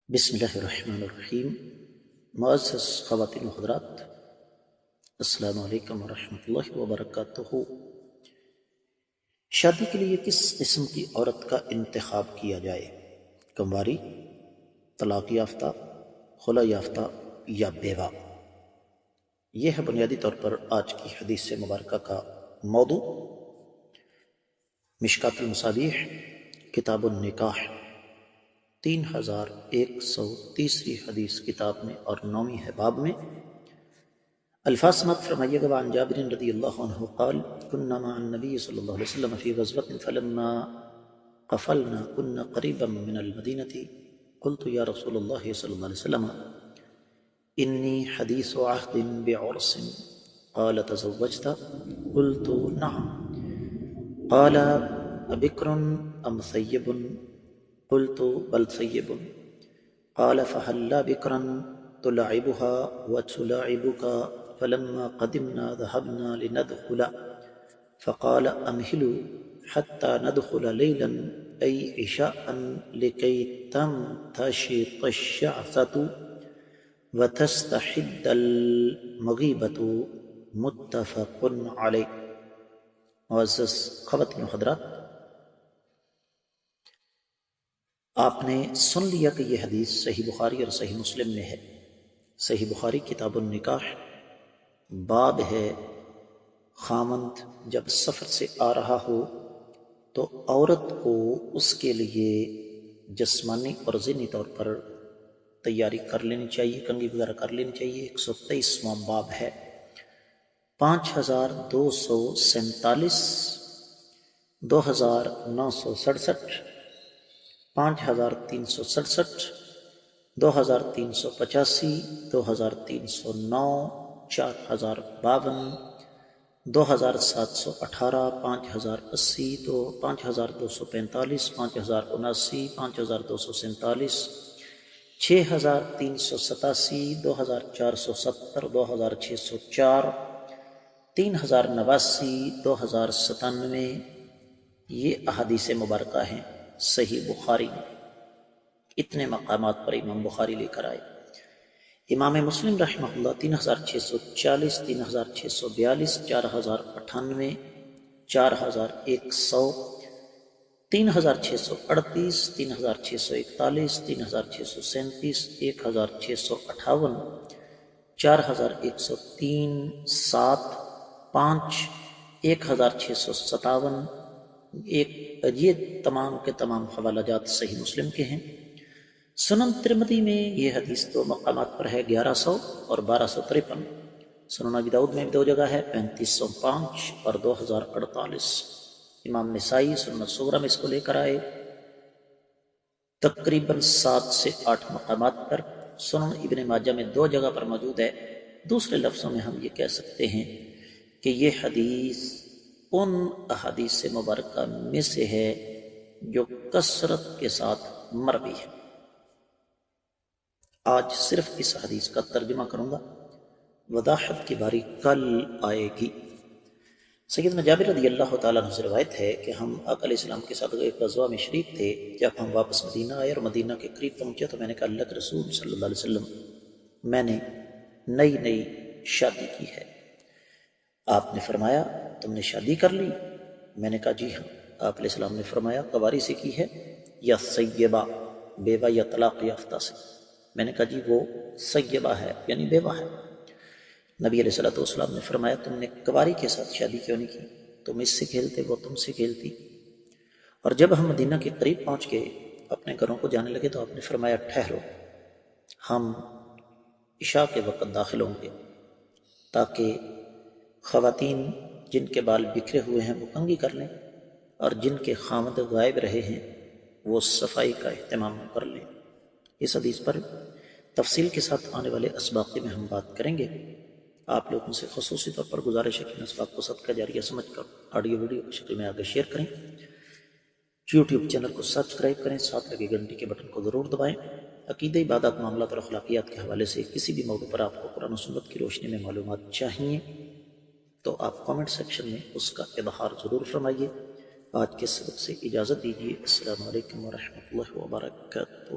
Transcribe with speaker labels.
Speaker 1: بسم اللہ الرحمن الرحیم۔ معزز خواتین و حضرات، السلام علیکم ورحمۃ اللہ وبرکاتہ۔ شادی کے لیے کس قسم کی عورت کا انتخاب کیا جائے؟ کنواری، طلاق یافتہ، خلا یافتہ یا بیوہ؟ یہ ہے بنیادی طور پر آج کی حدیث مبارکہ کا موضوع۔ مشکات المصابیح کتاب النکاح 3130 حدیث کتاب میں اور 9ویں ہے باب میں۔ الفاظ سماعت فرمائیے گا۔ عن جابر رضی اللہ عنہ قال كنا مع النبي صلی اللہ علیہ وسلم في غزوة فلما قفلنا كنا قريبا من المدينة قلت يا رسول الله صلی اللہ علیہ وسلم إني حديث عهد بعرس قال تزوجت؟ قلت نعم قال أبكر أم ثيب؟ قلت بل ثيب قال فهلا بكرا تلعبها وتلاعبك؟ فلما قدمنا ذهبنا لندخل فقال أمهلوا حتى ندخل ليلا أي عشاء لكي تمتشط الشعثة وتستحد المغيبة متفق علیہ۔ معزز خواتین و حضرات، آپ نے سن لیا کہ یہ حدیث صحیح بخاری اور صحیح مسلم میں ہے۔ صحیح بخاری کتاب النکاح باب ہے، خاوند جب سفر سے آ رہا ہو تو عورت کو اس کے لیے جسمانی اور ذہنی طور پر تیاری کر لینی چاہیے، کنگھی وغیرہ کر لینی چاہیے۔ 123واں باب ہے۔ 5247، 2967، 5367، 2385، 2309، 4052، 2718، 5080، 5245، 5079، 5247، 6387، 2470، 2604، 3089، 2097، یہ احادیث مبارکہ ہیں صحیح بخاری میں۔ اتنے مقامات پر امام بخاری لے کر آئے۔ امام مسلم رحمہ اللہ 3640، 3642، 4098، 4100، 3638، 3641، 3637، 1658، 4103، 7، 5، 1657، یہ تمام کے تمام حوالہ جات صحیح مسلم کے ہیں۔ سنن ترمذی میں یہ حدیث دو مقامات پر ہے، 1100 اور 1253۔ سنن ابی داؤد میں بھی دو جگہ ہے، 3505 اور 2048۔ امام نسائی سنن صغری میں اس کو لے کر آئے تقریباً 7 سے 8 مقامات پر۔ سنن ابن ماجہ میں 2 جگہ پر موجود ہے۔ دوسرے لفظوں میں ہم یہ کہہ سکتے ہیں کہ یہ حدیث ان احادیث مبارکہ میں سے ہے جو کثرت کے ساتھ مروی ہے۔ آج صرف اس حدیث کا ترجمہ کروں گا، وضاحت کی باری کل آئے گی۔ سیدنا جابر رضی اللہ تعالیٰ عنہ سے روایت ہے کہ ہم آقا علیہ السلام کے ساتھ ایک غزوہ میں شریک تھے۔ جب ہم واپس مدینہ آئے اور مدینہ کے قریب پہنچے تو میں نے کہا اللہ کے رسول صلی اللہ علیہ وسلم، میں نے نئی شادی کی ہے۔ آپ نے فرمایا تم نے شادی کر لی؟ میں نے کہا جی ہاں۔ آپ علیہ السلام نے فرمایا کواری سے کی ہے یا سیبہ، بیوہ یا طلاق یافتہ سے؟ میں نے کہا جی وہ سیبہ ہے، یعنی بیوہ ہے۔ نبی علیہ السلام نے فرمایا تم نے کواری کے ساتھ شادی کیوں نہیں کی؟ تم اس سے کھیلتے، وہ تم سے کھیلتی۔ اور جب ہم مدینہ کے قریب پہنچ کے اپنے گھروں کو جانے لگے تو آپ نے فرمایا ٹھہرو، ہم عشاء کے وقت داخل ہوں گے تاکہ خواتین جن کے بال بکھرے ہوئے ہیں وہ کنگھی کر لیں، اور جن کے خاوند غائب رہے ہیں وہ صفائی کا اہتمام کر لیں۔ اس حدیث پر تفصیل کے ساتھ آنے والے اسباق میں ہم بات کریں گے۔ آپ لوگوں سے خصوصی طور پر گزارش ہے کہ اسباق کو صدقہ جاریہ سمجھ کر آڈیو ویڈیو کی شکل میں آگے شیئر کریں، یوٹیوب چینل کو سبسکرائب کریں، ساتھ لگے گھنٹی کے بٹن کو ضرور دبائیں۔ عقیدہ، عبادات، معاملات اور اخلاقیات کے حوالے سے کسی بھی موضوع پر آپ کو قرآن و سنت کی روشنی میں معلومات چاہیے تو آپ کامنٹ سیکشن میں اس کا اظہار ضرور فرمائیے۔ آج کے سبق سے اجازت دیجیے۔ السلام علیکم ورحمۃ اللہ وبرکاتہ۔